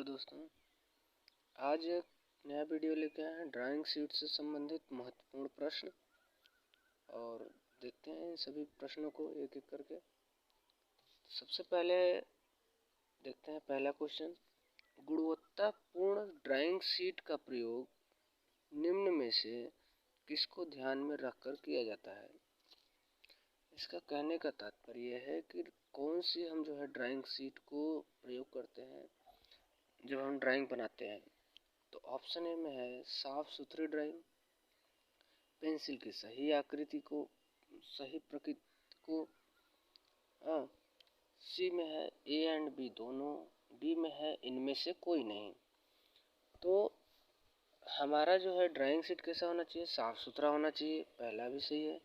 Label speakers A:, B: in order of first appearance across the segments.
A: Hello दोस्तों, आज एक नया वीडियो लेके आए हैं ड्राइंग शीट से संबंधित महत्वपूर्ण प्रश्न। और देखते हैं इन सभी प्रश्नों को एक एक करके। सबसे पहले देखते हैं पहला क्वेश्चन। गुणवत्तापूर्ण ड्राइंग शीट का प्रयोग निम्न में से किसको ध्यान में रखकर किया जाता है। इसका कहने का तात्पर्य यह है कि कौन सी हम जो है ड्राइंग शीट को प्रयोग करते हैं जब हम ड्राइंग बनाते हैं। तो ऑप्शन ए में है साफ सुथरी ड्राइंग, पेंसिल की सही आकृति को, सही प्रकृति को। सी में है ए एंड बी दोनों, डी में है इनमें से कोई नहीं। तो हमारा जो है ड्राइंग शीट कैसा होना चाहिए, साफ सुथरा होना चाहिए, पहला भी सही है।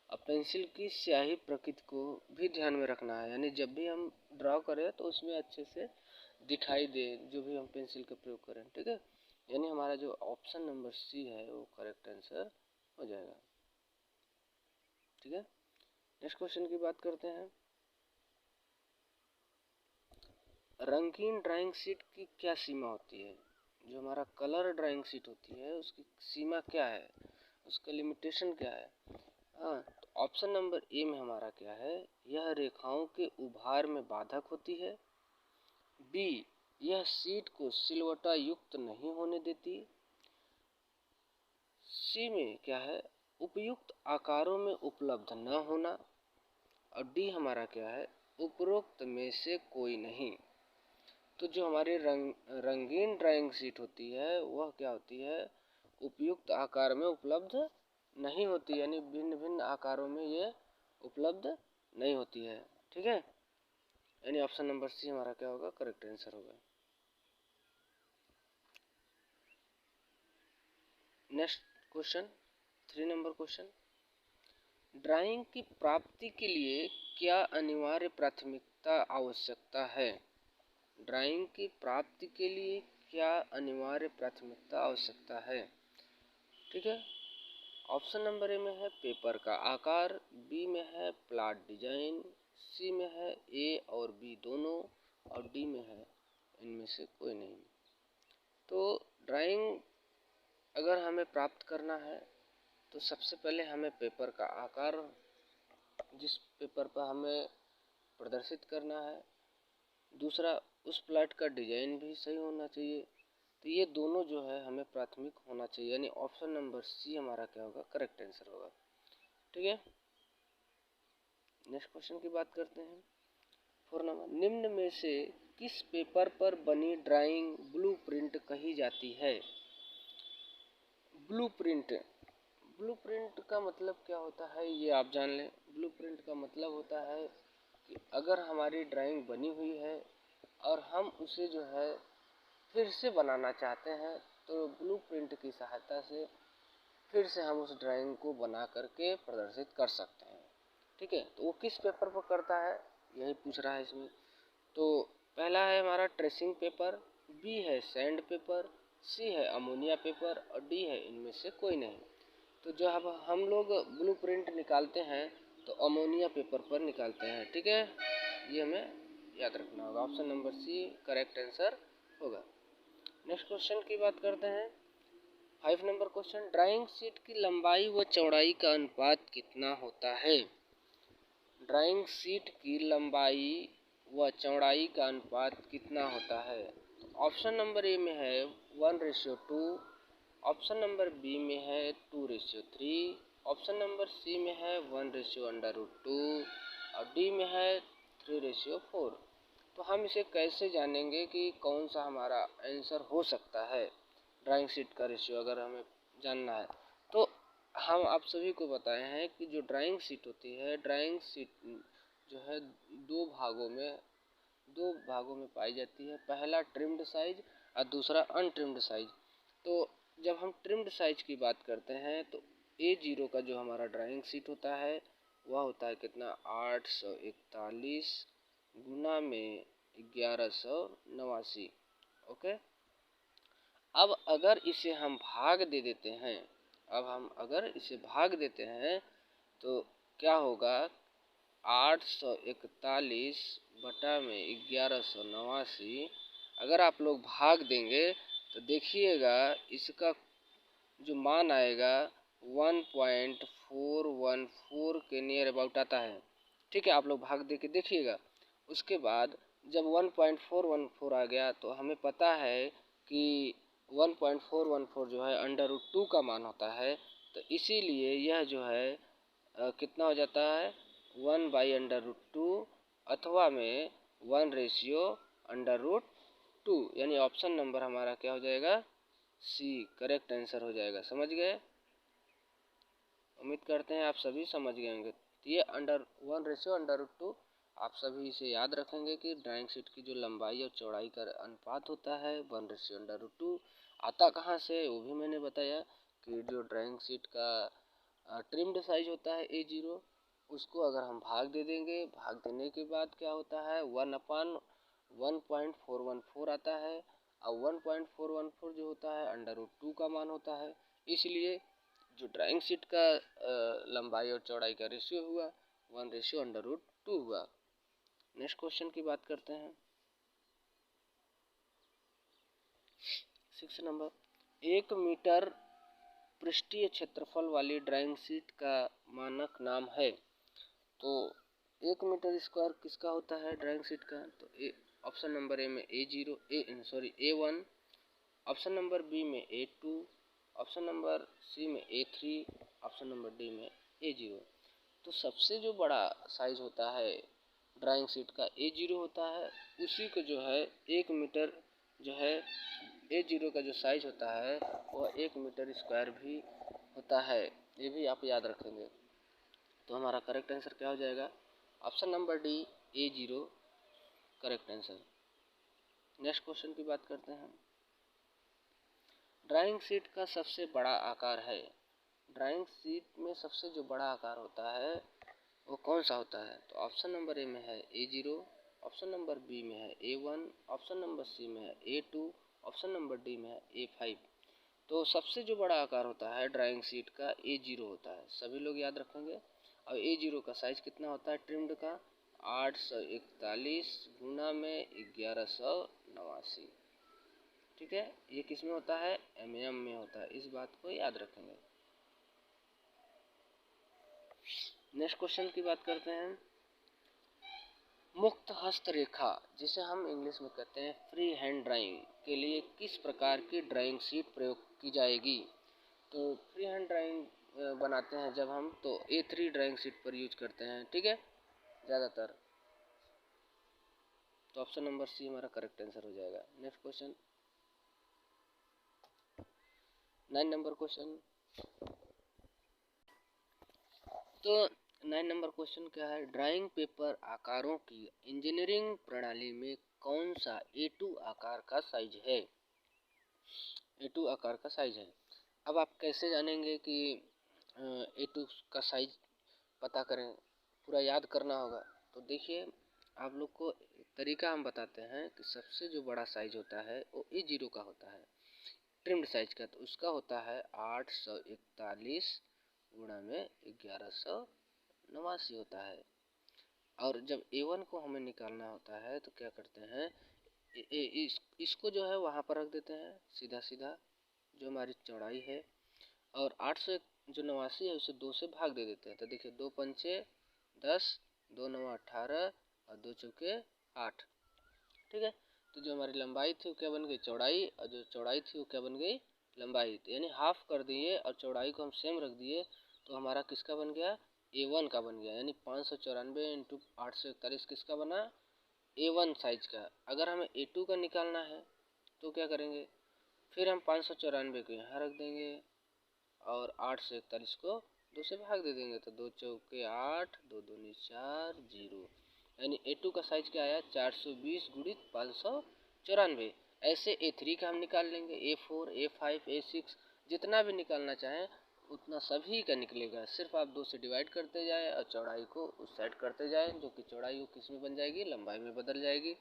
A: और पेंसिल की स्याही प्रकृति को भी ध्यान में रखना है, यानी जब भी हम ड्रॉ करें तो उसमें अच्छे से दिखाई दे जो भी हम पेंसिल का प्रयोग करें, ठीक है। यानी हमारा जो ऑप्शन नंबर सी है वो करेक्ट आंसर हो जाएगा, ठीक है। नेक्स्ट क्वेश्चन की बात करते हैं। रंगीन ड्राइंग शीट की क्या सीमा होती है। जो हमारा कलर ड्राइंग शीट होती है उसकी सीमा क्या है, उसका लिमिटेशन क्या है। तो ऑप्शन नंबर ए में हमारा क्या है, यह रेखाओं के उभार में बाधक होती है। बी, यह शीट को सिलवटा युक्त नहीं होने देती। सी में क्या है, उपयुक्त आकारों में उपलब्ध न होना। और डी हमारा क्या है, उपरोक्त में से कोई नहीं। तो जो हमारी रंगीन ड्राइंग शीट होती है वह क्या होती है, उपयुक्त आकार में उपलब्ध नहीं होती, यानी भिन्न भिन्न आकारों में ये उपलब्ध नहीं होती है, ठीक है। यानी ऑप्शन नंबर सी हमारा क्या होगा, करेक्ट आंसर होगा। Next question, 3 number question. Drawing की प्राप्ति के लिए क्या अनिवार्य प्राथमिकता आवश्यकता है। ड्राइंग की प्राप्ति के लिए क्या अनिवार्य प्राथमिकता आवश्यकता है, ठीक है। ऑप्शन नंबर ए में है पेपर का आकार, बी में है प्लॉट डिजाइन, सी में है ए और बी दोनों, और डी में है इनमें से कोई नहीं। तो ड्राइंग अगर हमें प्राप्त करना है तो सबसे पहले हमें पेपर का आकार, जिस पेपर पर हमें प्रदर्शित करना है, दूसरा उस प्लॉट का डिजाइन भी सही होना चाहिए। तो ये दोनों जो है हमें प्राथमिक होना चाहिए, यानी ऑप्शन नंबर सी हमारा क्या होगा, करेक्ट आंसर होगा, ठीक है। नेक्स्ट क्वेश्चन की बात करते हैं। 4 नंबर, निम्न में से किस पेपर पर बनी ड्राइंग ब्लूप्रिंट कही जाती है। ब्लूप्रिंट, ब्लूप्रिंट का मतलब क्या होता है ये आप जान लें। ब्लूप्रिंट का मतलब होता है कि अगर हमारी ड्राइंग बनी हुई है और हम उसे जो है फिर से बनाना चाहते हैं तो ब्लूप्रिंट की सहायता से फिर से हम उस ड्राइंग को बना करके प्रदर्शित कर सकते हैं, ठीक है। तो वो किस पेपर पर करता है यही पूछ रहा है इसमें। तो पहला है हमारा ट्रेसिंग पेपर, बी है सैंड पेपर, सी है अमोनिया पेपर और डी है इनमें से कोई नहीं। तो जब हम लोग ब्लूप्रिंट निकालते हैं तो अमोनिया पेपर पर निकालते हैं, ठीक है। ये हमें याद रखना होगा, option number C correct answer होगा। नेक्स्ट क्वेश्चन की बात करते हैं। 5 नंबर क्वेश्चन, ड्राइंग शीट की लंबाई व चौड़ाई का अनुपात कितना होता है। ड्राइंग शीट की लंबाई व चौड़ाई का अनुपात कितना होता है। ऑप्शन नंबर ए में है 1:2, ऑप्शन नंबर बी में है 2:3, ऑप्शन नंबर सी में है 1:√2 और डी में है 3:4। तो हम इसे कैसे जानेंगे कि कौन सा हमारा आंसर हो सकता है। ड्राइंग शीट का रेशियो अगर हमें जानना है तो हम आप सभी को बताए हैं कि जो ड्राइंग शीट होती है, ड्राइंग शीट जो है दो भागों में पाई जाती है। पहला ट्रिम्ड साइज और दूसरा अनट्रिम्ड साइज। तो जब हम ट्रिम्ड साइज की बात करते हैं तो A0 का जो हमारा ड्राइंग शीट होता है वह होता है कितना, 841 गुना में 1189। ओके, अब अगर इसे हम भाग दे देते हैं, तो क्या होगा, 841 बटा में 1189 अगर आप लोग भाग देंगे तो देखिएगा इसका जो मान आएगा 1.414 के नियर अबाउट आता है। ठीक है, आप लोग भाग दे के देखिएगा। उसके बाद जब 1.414 आ गया तो हमें पता है कि 1.414 जो है √2 का मान होता है, तो इसीलिए यह जो है कितना हो जाता है 1/√2 अथवा में 1/√2, यानी ऑप्शन नंबर हमारा क्या हो जाएगा, सी करेक्ट आंसर हो जाएगा। समझ गए? उम्मीद करते हैं आप सभी समझ गए होंगे। तो ये 1/√2 आप सभी इसे याद रखेंगे कि ड्राइंग शीट की जो लंबाई और चौड़ाई का अनुपात होता है 1/√2 आता कहाँ से, वो भी मैंने बताया कि जो ड्राइंग शीट का ट्रिम्ड साइज होता है A0, उसको अगर हम भाग दे देंगे, भाग देने के बाद क्या होता है 1/1.414 आता है, और 1.414 जो होता है √2 का मान होता है। इसलिए जो ड्राइंग शीट का लंबाई और चौड़ाई का रेशियो हुआ 1/√2 हुआ। नेक्स्ट क्वेश्चन की बात करते हैं। 6 नंबर, 1 मीटर पृष्ठीय क्षेत्रफल वाली ड्राइंग शीट का मानक नाम है। तो 1 मीटर स्क्वायर किसका होता है ड्राइंग शीट का, तो ऑप्शन नंबर ए में A1, ऑप्शन नंबर बी में A2, ऑप्शन नंबर सी में A3, ऑप्शन नंबर डी में A0। तो सबसे जो बड़ा साइज होता है ड्राइंग शीट का A0 होता है, उसी को जो है 1 मीटर जो है A0 का जो साइज होता है वह 1 मीटर स्क्वायर भी होता है। ये भी आप याद रखेंगे। तो हमारा करेक्ट आंसर क्या हो जाएगा, option number D A0 correct answer. Next question की बात करते हैं। ड्राइंग शीट का सबसे बड़ा आकार है। ड्राइंग शीट में सबसे जो बड़ा आकार होता है वो कौन सा होता है, तो ऑप्शन नंबर ए में है A0, ऑप्शन नंबर बी में है A1, ऑप्शन नंबर सी में है A2, ऑप्शन नंबर डी में है A5। तो सबसे जो बड़ा आकार होता है ड्राइंग शीट का A0 होता है, सभी लोग याद रखेंगे। और A0 का साइज कितना होता है ट्रिम्ड का, 841 गुना में 1189। ठीक है, ये किस में होता है, mm में होता है, इस बात को याद रखेंगे। नेक्स्ट क्वेश्चन की बात करते हैं। मुक्त हस्त रेखा, जिसे हम इंग्लिश में कहते हैं फ्री हैंड ड्राइंग, के लिए किस प्रकार की ड्राइंग शीट प्रयोग की जाएगी। तो फ्री हैंड ड्राइंग बनाते हैं जब हम, तो A3 ड्राइंग शीट पर यूज करते हैं। ठीक है, ज़्यादातर। तो ऑप्शन नंबर सी हमारा करेक्ट आंसर हो जाएगा। Next question 9 number question. तो 9 नंबर क्वेश्चन क्या है, ड्राइंग पेपर आकारों की इंजीनियरिंग प्रणाली में कौन सा A2 आकार का साइज है। A2 आकार का साइज है। अब आप कैसे जानेंगे कि A2 का साइज पता करें, पूरा याद करना होगा। तो देखिए, आप लोग को तरीका हम बताते हैं कि सबसे जो बड़ा साइज होता है वो A0 का होता है ट्रिम्ड साइज का, तो उसका होता है 841 गुणा में 1189 होता है। और जब A1 को हमें निकालना होता है तो क्या करते हैं, इसको जो है वहाँ पर रख देते हैं सीधा सीधा, जो हमारी चौड़ाई है, और 889 है उसे 2 से भाग दे देते हैं। तो देखिए 2 पंचे 10, 2 9 18 और 2 चौके 8। ठीक है, तो जो हमारी लंबाई थी वो क्या बन गई, चौड़ाई, और जो चौड़ाई थी वो क्या बन गई, लंबाई। तो यानी हाफ कर दिए और चौड़ाई को हम सेम रख दिए, तो हमारा किसका बन गया, A1 का बन गया। यानी 594 इंटू 841 किसका बना, A1 साइज का। अगर हमें A2 का निकालना है तो क्या करेंगे, फिर हम 594 को यहाँ रख देंगे और 841 को 2 से भाग दे देंगे, तो 2 चौके 8, 2 दूनी 4, 0। यानी A2 का साइज क्या आया, 420 गुणित 594। ऐसे A3 का हम निकाल लेंगे, A4, A5, A6 जितना भी निकालना चाहें उतना सभी का निकलेगा। सिर्फ आप 2 से डिवाइड करते जाएं और चौड़ाई को उस साइड करते जाएं, जो कि चौड़ाई वो किस में बन जाएगी, लंबाई में बदल जाएगी।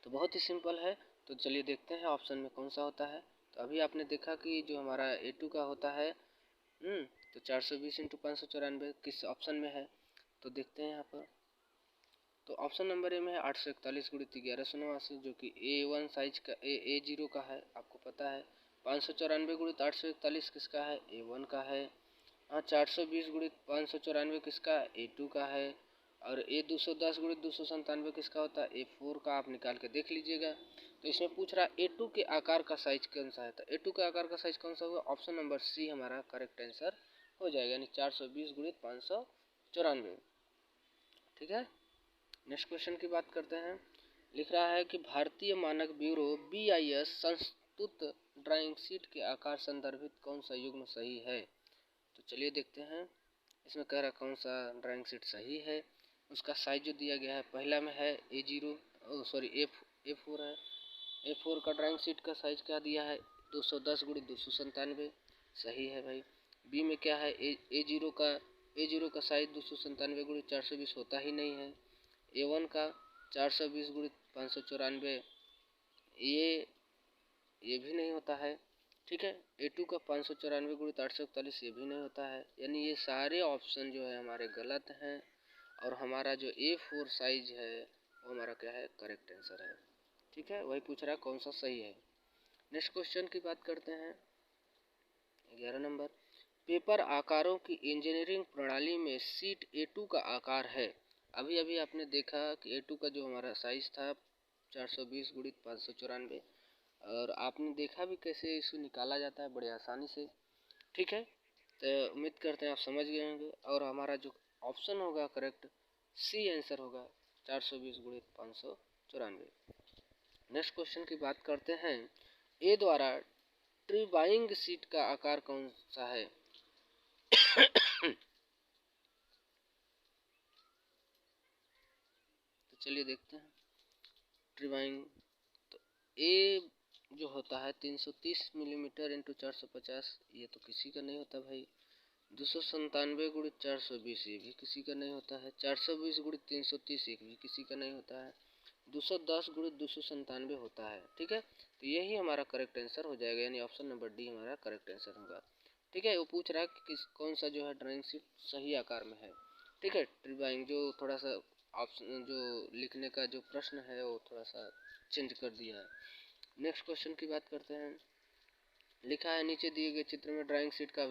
A: तो बहुत ही सिंपल है। तो चलिए देखते हैं ऑप्शन में कौन सा होता है। तो अभी आपने देखा कि जो हमारा A2 का होता है तो 420 इंटू 594 किस ऑप्शन में है। तो देखते हैं यहाँ पर तो ऑप्शन नंबर ए में है 841 गुणित 1189, जो कि A1 साइज का A0 का है, आपको पता है। 594 गुणित 841 किसका है? A1 का है। हाँ, 420 गुणित 594 किसका? A2 का है। और A210 गुणित 297 किसका होता है? A4 का। आप निकाल के देख लीजिएगा। तो इसमें पूछ रहा है A2 के आकार का साइज कौन सा है, तो A2 के आकार का साइज कौन सा होगा? ऑप्शन नंबर सी हमारा करेक्ट आंसर हो जाएगा, यानी 420 गुणित 594। ठीक है, नेक्स्ट क्वेश्चन की बात करते हैं। लिख रहा है कि भारतीय मानक ब्यूरो BIS संस्तुत ड्राइंग शीट के आकार संदर्भित कौन सा युग्म सही है? तो चलिए देखते हैं। इसमें कह रहा कौन सा ड्राइंग शीट सही है। उसका साइज जो दिया गया है, पहला में है A4 है। A4 का ड्राइंग शीट का साइज क्या दिया है? 210 गुणित 297, सही है भाई। बी में क्या है? A0 का साइज 297 गुणित 420 होता ही नहीं है। A1 का 420 गुणित 594, ये भी नहीं होता है। ठीक है, A2 का 594 गुणित 841, ये भी नहीं होता है। यानी ये सारे ऑप्शन जो है हमारे गलत हैं, और हमारा जो A4 साइज है वो हमारा क्या है? करेक्ट आंसर है। ठीक है, वही पूछ रहा है कौन सा सही है। नेक्स्ट क्वेश्चन की बात करते हैं। 11 नंबर, पेपर आकारों की इंजीनियरिंग प्रणाली में सीट A2 का आकार है। अभी अभी आपने देखा कि A2 का जो हमारा साइज था 420 गुणित 594, और आपने देखा भी कैसे इसको निकाला जाता है बड़े आसानी से। ठीक है, तो उम्मीद करते हैं आप समझ गए होंगे, और हमारा जो ऑप्शन होगा करेक्ट सी आंसर होगा, 420 गुणित 594। नेक्स्ट क्वेश्चन की बात करते हैं। ए द्वारा ट्रिबाइंग सीट का आकार कौन सा है? तो चलिए देखते हैं। ट्रिबाइंग, तो ए जो होता है 330 मिलीमीटर इंटू 450, ये तो किसी का नहीं होता भाई। 297 गुणित 420, ये भी किसी का नहीं होता है। 420 गुणित 330, ये भी किसी का नहीं होता है। 210 गुणित 297 होता है। ठीक है, तो यही हमारा करेक्ट आंसर हो जाएगा, यानी ऑप्शन नंबर डी हमारा करेक्ट आंसर होगा। ठीक है, वो पूछ रहा है कि कौन सा जो है ड्राइंग शीट सही आकार में है। ठीक है, ट्रिबाइंग जो थोड़ा सा ऑप्शन जो लिखने का जो प्रश्न है वो थोड़ा सा चेंज कर दिया है। नेक्स्ट क्वेश्चन की बात करते हैं। लिखा है नीचे दिए गए चित्र में ड्राइंग शीट का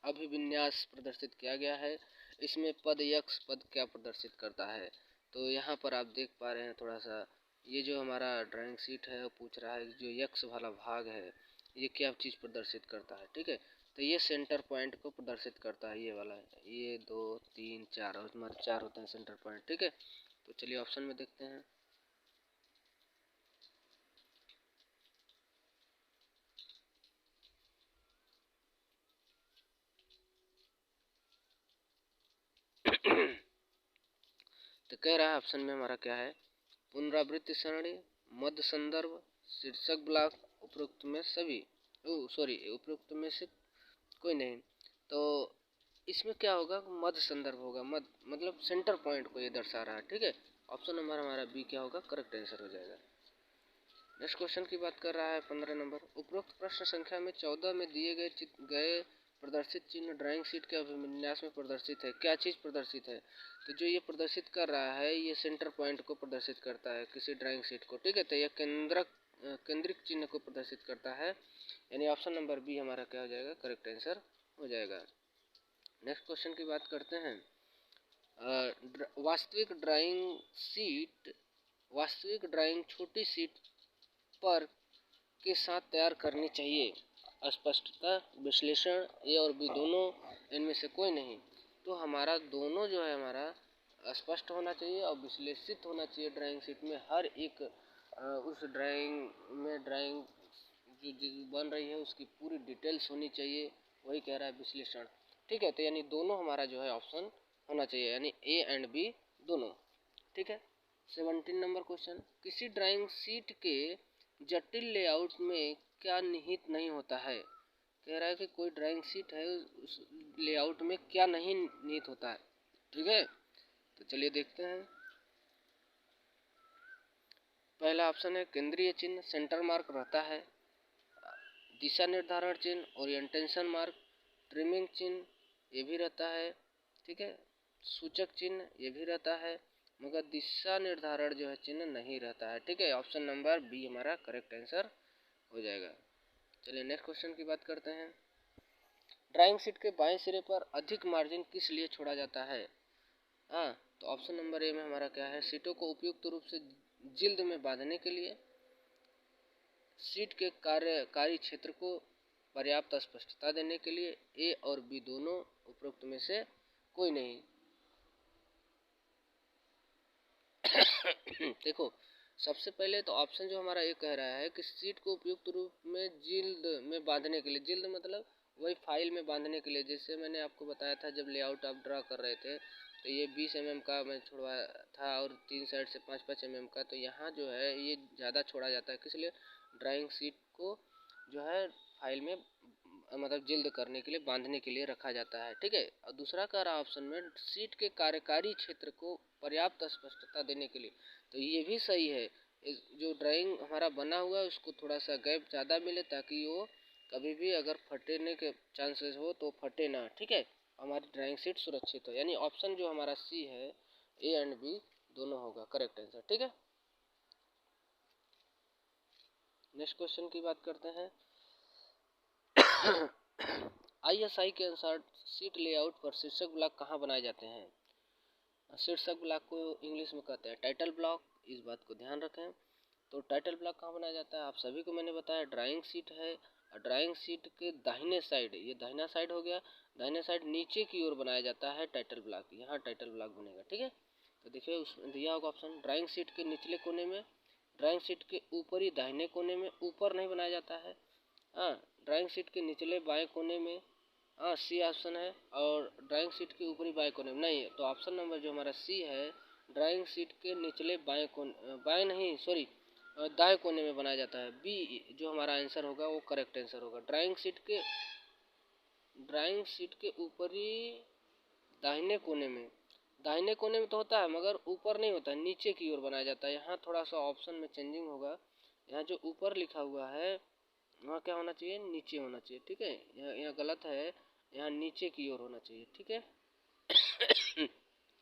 A: अभिविन्यास प्रदर्शित किया गया है। इसमें पद यक्ष पद क्या प्रदर्शित करता है? तो यहाँ पर आप देख पा रहे हैं थोड़ा सा, ये जो हमारा ड्राइंग शीट है वो पूछ रहा है जो यक्ष वाला भाग है ये क्या चीज़ प्रदर्शित करता है। ठीक है, तो ये सेंटर पॉइंट को प्रदर्शित करता है, ये वाला, ये 2 3 4, और हमारे 4 होते हैं सेंटर पॉइंट। ठीक है, तो चलिए ऑप्शन में देखते हैं। तो कह रहा है ऑप्शन में हमारा क्या है? पुनरावृत्ति सरणी, मध्य संदर्भ, शीर्षक ब्लॉक, उपरोक्त में सभी, उपरोक्त में से कोई नहीं। तो इसमें क्या होगा? मध्य संदर्भ होगा। मध्य मतलब सेंटर पॉइंट को ये दर्शा रहा है। ठीक है, ऑप्शन नंबर हमारा बी क्या होगा? करेक्ट आंसर हो जाएगा। नेक्स्ट क्वेश्चन की बात कर रहा है 15 नंबर, उपरोक्त प्रश्न संख्या में 14 में दिए गए प्रदर्शित चिन्ह ड्राइंग शीट के अभिविन्यास में प्रदर्शित है। क्या चीज़ प्रदर्शित है? तो जो ये प्रदर्शित कर रहा है ये सेंटर पॉइंट को प्रदर्शित करता है किसी ड्राइंग शीट को। ठीक है, तो यह केंद्रिक चिन्ह को प्रदर्शित करता है, यानी ऑप्शन नंबर बी हमारा क्या हो जाएगा? करेक्ट आंसर हो जाएगा। नेक्स्ट क्वेश्चन की बात करते हैं। वास्तविक ड्राइंग छोटी शीट पर के साथ तैयार करनी चाहिए। अस्पष्टता, विश्लेषण, ए और बी दोनों, इनमें से कोई नहीं। तो हमारा दोनों जो है हमारा स्पष्ट होना चाहिए और विश्लेषित होना चाहिए। ड्राइंग शीट में हर एक उस ड्राइंग जो बन रही है उसकी पूरी डिटेल्स होनी चाहिए, वही कह रहा है विश्लेषण। ठीक है, तो यानी दोनों हमारा जो है ऑप्शन होना चाहिए, यानी ए एंड बी दोनों। ठीक है, 17 नंबर क्वेश्चन, किसी ड्राइंग शीट के जटिल लेआउट में क्या निहित नहीं होता है? कह रहा है कि कोई ड्राइंग शीट है उस लेआउट में क्या नहीं निहित होता है। ठीक है, तो चलिए देखते हैं। पहला ऑप्शन है केंद्रीय चिन्ह, सेंटर मार्क रहता है। दिशा निर्धारण चिन्ह, ओरिएंटेशन मार्क, ट्रिमिंग चिन्ह, ये भी रहता है। ठीक है, सूचक चिन्ह, ये भी रहता है। मगर दिशा निर्धारण जो है चिन्ह नहीं रहता है। ठीक है, ऑप्शन नंबर बी हमारा करेक्ट आंसर हो जाएगा। चलिए नेक्स्ट क्वेश्चन की बात करते हैं। ड्राइंग शीट के बाएं सिरे पर अधिक मार्जिन किस लिए छोड़ा जाता है? हाँ, तो ऑप्शन नंबर ए में हमारा क्या है, शीटों को उपयुक्त रूप से जिल्द में बांधने के लिए, शीट के कार्यकारी क्षेत्र को पर्याप्त स्पष्टता देने के लिए, ए और बी दोनों, उपरोक्त में से कोई नहीं। देखो, सबसे पहले तो ऑप्शन जो हमारा ये कह रहा है कि शीट को उपयुक्त रूप में जिल्द में बांधने के लिए, जिल्द मतलब वही फाइल में बांधने के लिए। जैसे मैंने आपको बताया था जब लेआउट आप ड्रा कर रहे थे, तो ये 20 mm का मैं छोड़वाया था और 3 साइड से 5-5 mm का, तो यहाँ जो है ये ज़्यादा छोड़ा जाता है। किस लिए? ड्राइंग शीट को जो है फाइल में मतलब जिल्द करने के लिए, बांधने के लिए रखा जाता है। ठीक है, और दूसरा कह रहा ऑप्शन में शीट के कार्यकारी क्षेत्र को पर्याप्त स्पष्टता देने के लिए, तो ये भी सही है। जो ड्राइंग हमारा बना हुआ है उसको थोड़ा सा गैप ज़्यादा मिले ताकि वो कभी भी अगर फटने के चांसेस हो तो फटे ना। ठीक है, हमारी ड्राइंग शीट सुरक्षित हो, यानी ऑप्शन जो हमारा सी है, ए एंड बी दोनों होगा करेक्ट आंसर। ठीक है, नेक्स्ट क्वेश्चन की बात करते हैं। आईएसआई के अनुसार सीट लेआउट पर शीर्षक ब्लॉक कहाँ बनाए जाते हैं? शीर्षक ब्लॉक को इंग्लिश में कहते हैं टाइटल ब्लॉक, इस बात को ध्यान रखें। तो टाइटल ब्लॉक कहाँ बनाया जाता है? आप सभी को मैंने बताया ड्राइंग शीट है, और ड्राइंग शीट के दाहिने साइड, ये दाहिना साइड हो गया, दाहिने साइड नीचे की ओर बनाया जाता है टाइटल ब्लॉक, यहाँ टाइटल ब्लॉक बनेगा। ठीक है, तो देखिए उसमें दिया होगा ऑप्शन, ड्राइंग शीट के निचले कोने में, ड्राइंग शीट के ऊपरी दाहिने कोने में, ऊपर नहीं बनाया जाता है। हाँ, ड्राइंग शीट के निचले बाएं कोने में, हाँ सी ऑप्शन है, और ड्राइंग शीट के ऊपरी बाएं कोने में नहीं है, तो ऑप्शन नंबर जो हमारा सी है, ड्राइंग शीट के निचले बाएं कोने, बाएं नहीं सॉरी दाएं कोने में बनाया जाता है। बी जो हमारा आंसर होगा वो करेक्ट आंसर होगा। ड्राइंग शीट के ऊपरी दाहिने कोने में, दाहिने कोने में तो होता है मगर ऊपर नहीं होता, नीचे की ओर बनाया जाता है। यहाँ थोड़ा सा ऑप्शन में चेंजिंग होगा, यहाँ जो ऊपर लिखा हुआ है वहाँ क्या होना चाहिए, नीचे होना चाहिए। ठीक है, यहाँ गलत है, यहाँ नीचे की ओर होना चाहिए। ठीक है,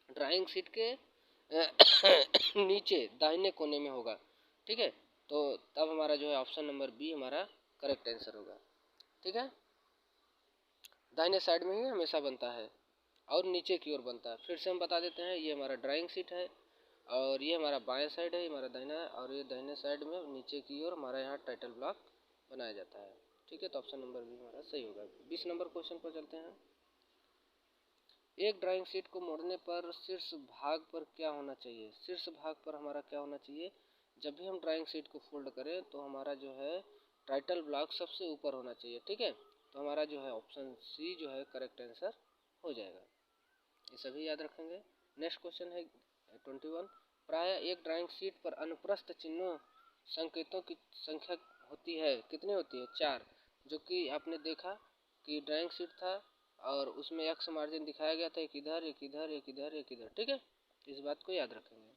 A: ड्राइंग शीट के नीचे दाहिने कोने में होगा। ठीक है, तो तब हमारा जो है ऑप्शन नंबर बी हमारा करेक्ट आंसर होगा। ठीक है, दाहिने साइड में ही हमेशा बनता है और नीचे की ओर बनता है। फिर से हम बता देते हैं, ये हमारा ड्राइंग शीट है और ये हमारा बाएं साइड है, ये हमारा दाहिना है, और ये दाहिने साइड में नीचे की ओर हमारा यहाँ टाइटल ब्लॉक बनाया जाता है। ठीक है, तो ऑप्शन नंबर बी हमारा सही होगा। 20 नंबर क्वेश्चन पर चलते हैं। एक ड्राइंग शीट को मोड़ने पर शीर्ष भाग पर क्या होना चाहिए? शीर्ष भाग पर हमारा क्या होना चाहिए? जब भी हम ड्राइंग शीट को फोल्ड करें तो हमारा जो है टाइटल ब्लॉक सबसे ऊपर होना चाहिए। ठीक है, तो हमारा जो है ऑप्शन सी जो है करेक्ट आंसर हो जाएगा। ये सभी याद रखेंगे। नेक्स्ट क्वेश्चन है 21। प्रायः एक ड्राइंग शीट पर अनुप्रस्थ चिन्हों संकेतों की संख्या होती है, कितनी होती है? 4, जो कि आपने देखा कि ड्राइंग शीट था और उसमें एक्स मार्जिन दिखाया गया था, एक इधर एक इधर एक इधर एक इधर। ठीक है, इस बात को याद रखेंगे।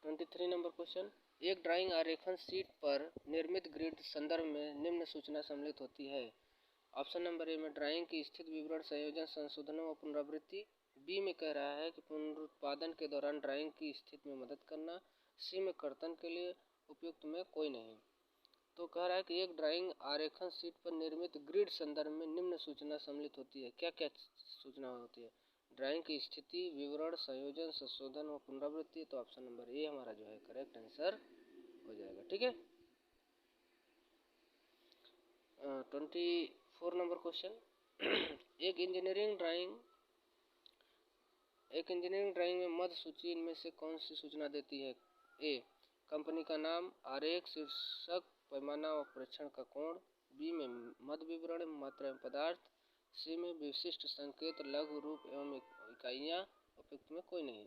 A: 23 नंबर क्वेश्चन, एक ड्राइंग आरेखन शीट पर निर्मित ग्रिड संदर्भ में निम्न सूचना सम्मिलित होती है। ऑप्शन नंबर ए में ड्राइंग की स्थिति विवरण संयोजन संशोधनों व पुनरावृत्ति, बी में कह रहा है कि पुनरुत्पादन के दौरान ड्राइंग की स्थिति में मदद करना, सी में कर्तन के लिए, उपयुक्त में कोई नहीं। तो कह रहा है कि एक ड्राइंग आरेखन शीट पर निर्मित ग्रिड संदर्भ में निम्न सूचना सम्मिलित होती है। क्या क्या सूचना होती है? ड्राइंग की स्थिति विवरण संयोजन संशोधन व पुनरावृत्ति, तो ऑप्शन नंबर ए हमारा जो है करेक्ट आंसर हो जाएगा। ठीक है, 24 नंबर क्वेश्चन, एक इंजीनियरिंग ड्राइंग में मध्य सूची इनमें से कौन सी सूचना देती है? ए कंपनी का नाम, आरेख, शीर्षक, पैमाना व परीक्षण का कोण, बी में मध्य विवरण, मात्रा एवं पदार्थ, सी में विशिष्ट संकेत, लघु रूप एवं इकाइयाँ, उपयुक्त में कोई नहीं।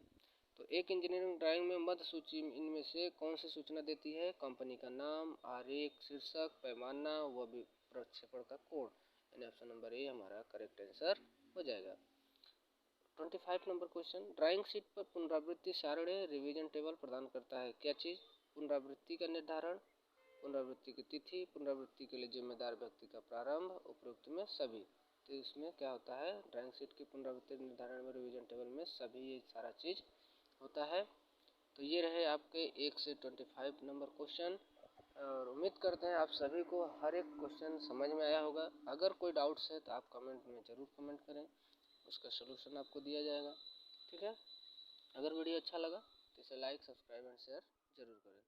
A: तो एक इंजीनियरिंग ड्राइंग में मध्य सूची इनमें से कौन सी सूचना देती है? कंपनी का नाम, आरेख, शीर्षक, पैमाना व प्रक्षेपण का कोण, यानी ऑप्शन नंबर ए हमारा करेक्ट आंसर हो जाएगा। 25 नंबर क्वेश्चन, ड्राइंग शीट पर पुनरावृत्ति सारणी रिवीजन टेबल प्रदान करता है। क्या चीज़? पुनरावृत्ति का निर्धारण, पुनरावृत्ति की तिथि, पुनरावृत्ति के लिए जिम्मेदार व्यक्ति का प्रारंभ, उपरोक्त में सभी। तो इसमें क्या होता है, ड्राइंग शीट की पुनरावृत्ति निर्धारण में रिवीजन टेबल में सभी ये सारा चीज़ होता है। तो ये रहे आपके 1 से 25 नंबर क्वेश्चन, और उम्मीद करते हैं आप सभी को हर एक क्वेश्चन समझ में आया होगा। अगर कोई डाउट्स है तो आप कमेंट में ज़रूर कमेंट करें, उसका सलूशन आपको दिया जाएगा। ठीक है, अगर वीडियो अच्छा लगा तो इसे लाइक, सब्सक्राइब एंड शेयर ज़रूर करें।